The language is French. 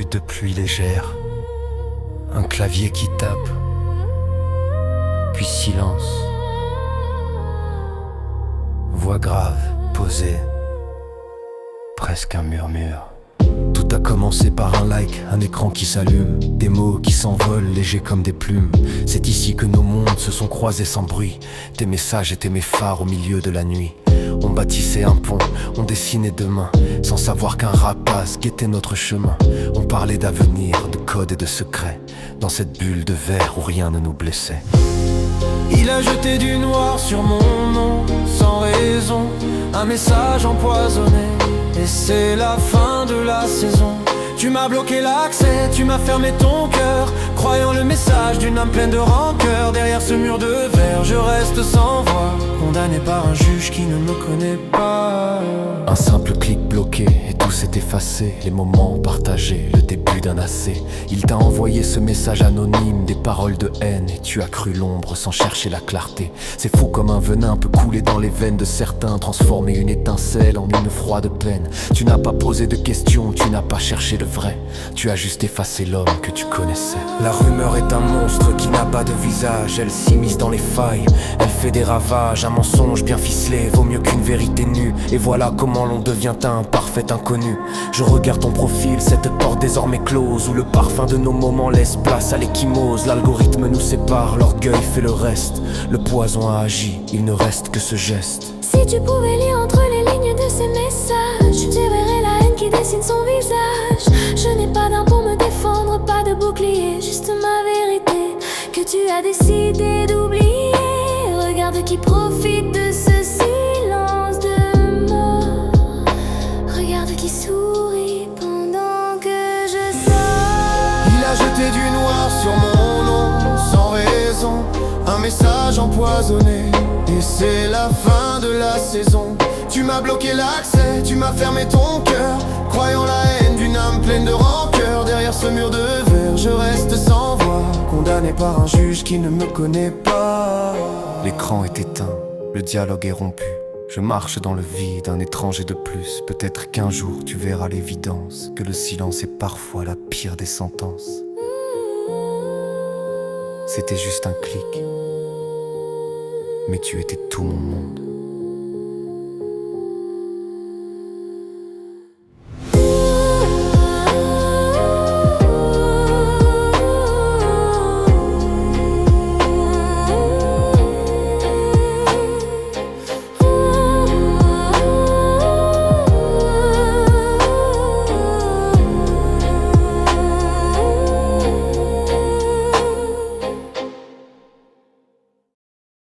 gouttes de pluie légère, un clavier qui tape, puis silence. Voix grave, posée, presque un murmure. Tout a commencé par un like, un écran qui s'allume, des mots qui s'envolent légers comme des plumes. C'est ici que nos mondes se sont croisés sans bruit. Tes messages étaient mes phares au milieu de la nuit. On bâtissait un pont, on dessinait demain, sans savoir qu'un rapace guettait notre chemin. On parlait d'avenir, de codes et de secrets, dans cette bulle de verre où rien ne nous blessait. Il a jeté du noir sur mon nom, sans raison, un message empoisonné. Et c'est la fin de la saison. Tu m'as bloqué l'accès, tu m'as fermé ton cœur, croyant le message d'une âme pleine de rancœur. Derrière ce mur de verre, je reste sans voix, condamné par un juge qui ne me connaît pas. Un simple clic bloqué et tout s'est effacé. Les moments partagés, le début d'un assez. Il t'a envoyé ce message anonyme, des paroles de haine, et tu as cru l'ombre sans chercher la clarté. C'est fou comme un venin peut couler dans les veines de certains, transformer une étincelle en une froide peine. Tu n'as pas posé de questions, tu n'as pas cherché le vrai, tu as juste effacé l'homme que tu connaissais. La rumeur est un monstre qui n'a pas de visage, elle s'immisce dans les failles, elle fait des ravages. Un mensonge bien ficelé vaut mieux qu'une vérité nue, et voilà comment l'on devient un parfait inconnu. Je regarde ton profil, cette porte désormais close, où le parfum de nos moments laisse place à l'échymose. L'algorithme nous sépare, l'orgueil fait le reste, le poison a agi, il ne reste que ce geste. Si tu pouvais lire entre les lignes de ces messages, tu verrais la haine qui dessine son visage. Je n'ai pas d'arme pour me défendre, pas de bouclier, juste ma vérité que tu as décidé d'oublier. Regarde qui profite de ce silence de mort, regarde qui sourit pendant que je sors. Il a jeté du noir sur mon nom, sans raison, un message empoisonné. Et c'est la fin de la saison. Tu m'as bloqué l'accès, tu m'as fermé ton cœur, croyant la haine d'une âme pleine de rancœur. Derrière ce mur de verre, je reste sans voix, condamné par un juge qui ne me connaît pas. L'écran est éteint, le dialogue est rompu. Je marche dans le vide, un étranger de plus. Peut-être qu'un jour tu verras l'évidence, que le silence est parfois la pire des sentences. C'était juste un clic, mais tu étais tout mon monde.